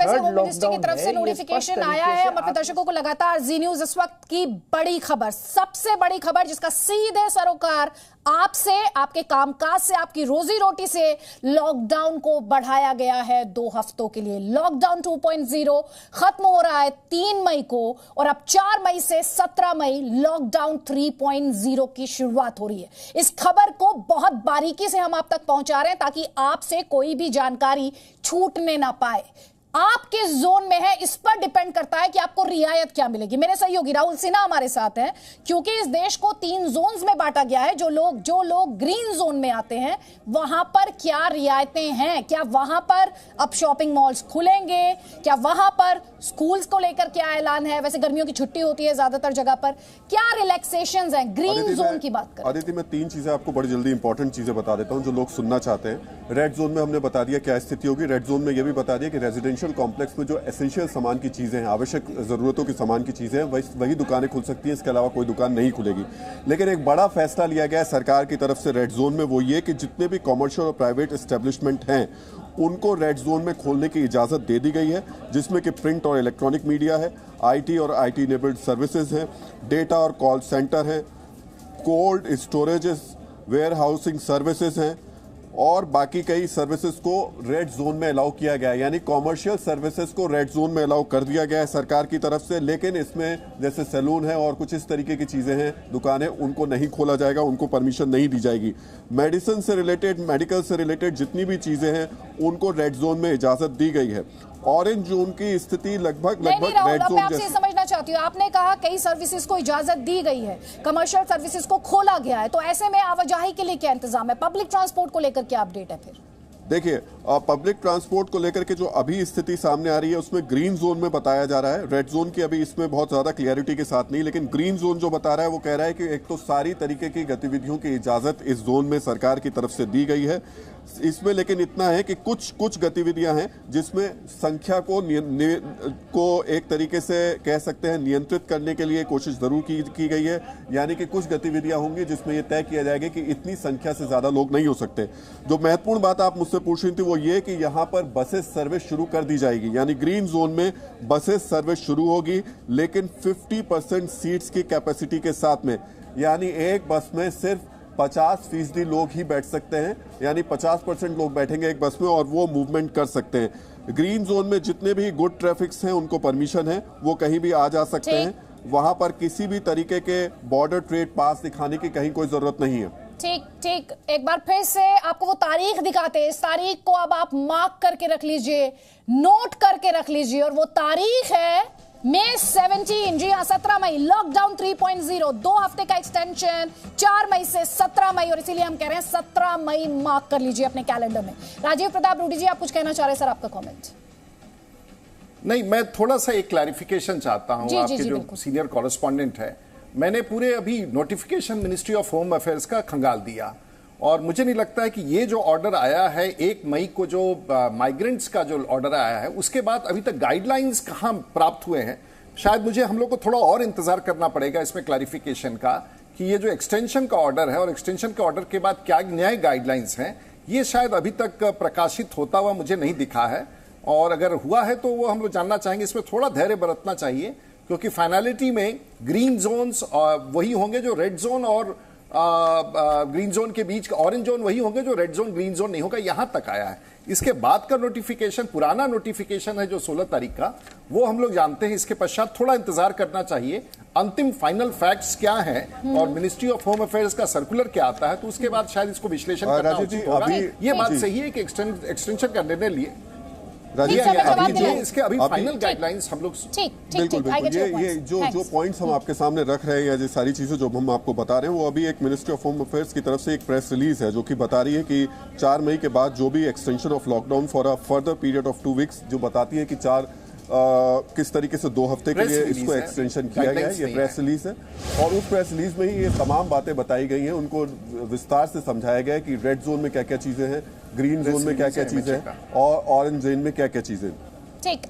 वैसे home ministry की तरफ से नोटिफिकेशन आया है। हम अपने दर्शकों को लगातार जी न्यूज इस वक्त की बड़ी खबर, सबसे बड़ी खबर जिसका सीधे सरोकार आपसे, आपके कामकाज से, आपकी रोजी रोटी से लॉकडाउन को बढ़ाया गया है 2 हफ्तों के लिए। लॉकडाउन 2.0 खत्म हो रहा है 3 मई को और अब 4 मई से 17 मई लॉकडाउन 3.0 की शुरुआत हो रही है। इस खबर को बहुत बारीकी से हम आप तक पहुंचा रहे हैं ताकि आपसे कोई भी जानकारी छूटने ना पाए। आप किस जोन में है इस पर डिपेंड करता है कि आपको रियायत क्या मिलेगी। मेरे सहयोगी राहुल सिन्हा हमारे साथ हैं, क्योंकि इस देश को 3 जोन्स में बांटा गया है। जो लोग ग्रीन जोन में आते हैं वहां पर क्या रियायतें हैं, क्या वहां पर अब शॉपिंग मॉल्स खुलेंगे, क्या वहां पर स्कूल्स को लेकर क्या ऐलान है। वैसे गर्मियों की छुट्टी होती है ज्यादातर जगह पर, क्या रिलैक्सेशंस हैं ग्रीन जोन की बात करें। आदित्य, मैं 3 चीजें आपको बड़ी जल्दी इंपॉर्टेंट चीजें बता देता हूं जो लोग सुनना चाहते हैं। रेड जोन में हमने बता दिया क्या स्थिति होगी। रेड जोन में यह भी बता दिया कि रेजिडेंशियल कॉम्प्लेक्स में जो एसेंशियल सामान की चीजें हैं, आवश्यक जरूरतों की सामान की चीजें हैं, वही दुकानें खुल सकती हैं, इसके अलावा कोई दुकान नहीं खुलेगी। लेकिन एक बड़ा फैसला लिया गया है सरकार की तरफ से रेड जोन में, वो ये कि जितने भी कॉमर्शियल और प्राइवेट एस्टेब्लिशमेंट हैं उनको रेड जोन में खोलने की इजाजत दे दी गई है, जिसमें कि प्रिंट और इलेक्ट्रॉनिक मीडिया है, आईटी और आईटी इनेबल्ड सर्विसेज हैं, डेटा और कॉल सेंटर हैं, cold storages, warehousing services हैं और बाकी कई सर्विसेज को रेड जोन में अलाउ किया गया है। यानी कॉमर्शियल सर्विसेज को रेड जोन में अलाउ कर दिया गया है सरकार की तरफ से। लेकिन इसमें जैसे सैलून है और कुछ इस तरीके की चीजें हैं, दुकानें, उनको नहीं खोला जाएगा, उनको परमिशन नहीं दी जाएगी। मेडिसिन से रिलेटेड, मेडिकल से रिलेटेड जितनी भी चीजें हैं उनको रेड जोन में इजाजत दी गई है। ऑरेंज जोन की स्थिति लगभग रेड जोन मैं आपसे समझना चाहती हूँ, आपने कहा कई सर्विसेज को इजाजत दी गई है, कमर्शियल सर्विसेज को खोला गया है, तो ऐसे में आवाजाही के लिए क्या इंतजाम है, पब्लिक ट्रांसपोर्ट को लेकर क्या अपडेट है फिर? देखिए, पब्लिक ट्रांसपोर्ट को लेकर के जो अभी स्थिति सामने आ रही है उसमें ग्रीन जोन में बताया जा रहा है। रेड जोन की अभी इसमें बहुत ज्यादा क्लियरिटी के साथ नहीं, लेकिन ग्रीन जोन जो बता रहा है वो कह रहा है कि एक तो सारी तरीके की गतिविधियों की इजाजत इस जोन में सरकार की तरफ से दी गई है। इसमें लेकिन इतना है कि कुछ गतिविधियां हैं जिसमें संख्या को एक तरीके से कह सकते हैं नियंत्रित करने के लिए कोशिश जरूर की गई है। यानी कि कुछ गतिविधियां होंगी जिसमें यह तय किया जाएगा कि इतनी संख्या से ज्यादा लोग नहीं हो सकते। जो महत्वपूर्ण बात आप मुझसे पूछ रही थी वो ये कि यहां पर बसेस सर्विस शुरू कर दी जाएगी। यानी ग्रीन जोन में बसेस सर्विस शुरू होगी, लेकिन 50% सीट्स की कैपेसिटी के साथ में। यानी एक बस में सिर्फ 50% लोग ही बैठ सकते हैं, यानी 50% लोग बैठेंगे एक बस में और वो मूवमेंट कर सकते हैं। ग्रीन जोन में जितने भी गुड ट्रैफिक्स हैं उनको परमिशन है, वो कहीं भी आ जा सकते हैं। वहां पर किसी भी तरीके के बॉर्डर ट्रेड पास दिखाने की कहीं कोई जरूरत नहीं है। ठीक, एक बार फिर से आपको वो तारीख दिखाते हैं। इस तारीख को अब आप मार्क करके रख लीजिए, नोट करके रख लीजिए, और वो तारीख है मई 17। जी हाँ, 17 मई लॉकडाउन 3.0, 2 हफ्ते का एक्सटेंशन, 4 मई से 17 मई, और इसीलिए हम कह रहे हैं 17 मई मार्क कर लीजिए अपने कैलेंडर में। राजीव प्रताप रूडी जी, आप कुछ कहना चाह रहे हैं? सर, आपका कमेंट। नहीं, मैं थोड़ा सा एक क्लैरिफिकेशन चाहता हूं। आपके जो सीनियर कॉरेस्पॉन्डेंट है, मैंने पूरे अभी notification ministry of home affairs का खंगाल दिया और मुझे नहीं लगता है कि ये जो ऑर्डर आया है 1 मई को, जो माइग्रेंट्स का जो ऑर्डर आया है, उसके बाद अभी तक गाइडलाइंस कहां प्राप्त हुए हैं। शायद मुझे हम लोग को थोड़ा और इंतजार करना पड़ेगा इसमें क्लैरिफिकेशन का कि ये जो एक्सटेंशन का ऑर्डर है और एक्सटेंशन के ऑर्डर के बाद क्या नए गाइडलाइंस हैं, ये शायद अभी तक प्रकाशित होता हुआ मुझे नहीं दिखा है। और अगर हुआ है तो वो हम लोग जानना चाहेंगे। इसमें थोड़ा धैर्य बरतना चाहिए, क्योंकि फाइनलिटी में ग्रीन जोन्स वही होंगे जो रेड जोन, और ग्रीन जोन के बीच ऑरेंज जोन वही होंगे जो रेड जोन ग्रीन जोन नहीं होगा। यहां तक आया है। इसके बाद का नोटिफिकेशन, पुराना नोटिफिकेशन है जो 16 तारीख का, वो हम लोग जानते हैं। इसके पश्चात थोड़ा इंतजार करना चाहिए अंतिम फाइनल फैक्ट्स क्या है और मिनिस्ट्री ऑफ होम अफेयर्स का सर्कुलर क्या आता है, तो उसके बाद शायद इसको विश्लेषण करना उचित होगा। ये बात सही है कि एक्सटेंशन का निर्णय लिए इसके अभी फाइनल गाइडलाइंस हम लोग बिल्कुल ये जो पॉइंट्स हम आपके सामने रख रहे हैं, या ये सारी चीजें जो हम आपको बता रहे हैं, वो अभी एक मिनिस्ट्री ऑफ होम अफेयर्स की तरफ से एक प्रेस रिलीज है जो कि बता रही है कि 4 मई के बाद जो भी extension of lockdown for a further period of 2 weeks, जो बताती है कि किस तरीके से 2 हफ्ते के लिए इसको एक्सटेंशन किया गया है। ये प्रेस रिलीज है और उस प्रेस रिलीज में ही ये तमाम बातें बताई गई हैं। उनको विस्तार से समझाया गया है कि रेड जोन में क्या क्या चीजें हैं, ग्रीन जोन में क्या क्या चीजें हैं और ऑरेंज जोन में क्या क्या चीजें हैं। ठीक।